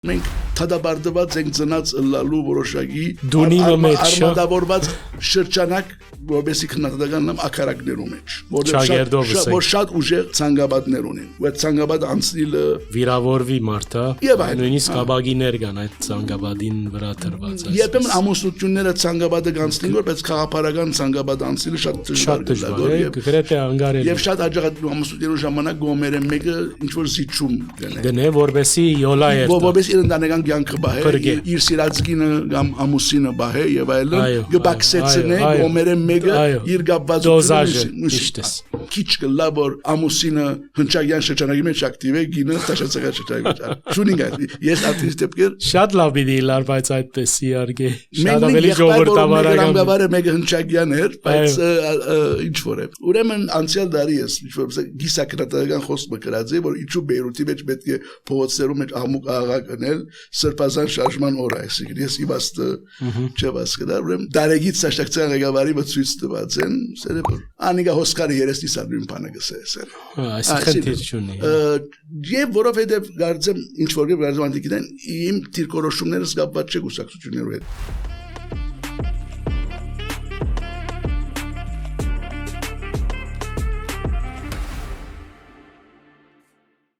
Մենք թադաբարդված ենք ծնած լալու որոշակի արմատավորված շրջանակ որովհետեւ քննադատական նամ ակարակներու մեջ որ շատ ուժեղ ցանգաբադներ ունեն ու այդ ցանգաբադը անցնիլը վիրավորվի մարդա եւ այլն նույնիսկ աբագիներ կան այդ ցանգաբադին վրա դրված երբեմն ամուսնությունները ցանգաբադը կանցնին որպես խաղապարական ցանգաբադ անցնիլը շատ դժվար է գրեթե անգարելի եւ շատ աջակցած ամուսնությունների ժամանակ գոմերը մեկը ինչ որ զիջում գնե որբեսի յոլա է որբեսի իրենտանեկան կյանքը բահե իր սիրածքինը կամ ամուսինը բահե եւ այլն գբաքսեցնե գոմերը մեկը իր գաբվածությունը քիչ կլա որ ամուսինը հնչագյան շրջանագի մեջ ակտիվ է գինը տաշածաղ շրջանագի շունինգ ես արտիստ դեպքեր շատ լավ դի լար բայց այդպես իարգե շատ ավելի ժողովրդավարական գավարը մեկը հնչագյան էր բայց ինչ որ է ուրեմն անցյալ դարի ես ինչ որ գիսակրատական խոսքը գրած է որ ինչու Բեյրութի մեջ պետք է փողոցներում մեջ աղմուկ աղաղակ գնել սրբազան շարժման օր այսինքն ես իմաստը չվասկդար ուրեմն դարեգից սաշտակցան ղեկավարի ցույց տված են սերեբր անիգա հոսքարի երեսնի սարդուն բանը գսել այսինքն թիր չունի եւ որովհետեւ գարձեմ ինչ որ գարձեմ անտիկიდან իմ թիրքորոշումները կապված չէ գուսակցություններով հետ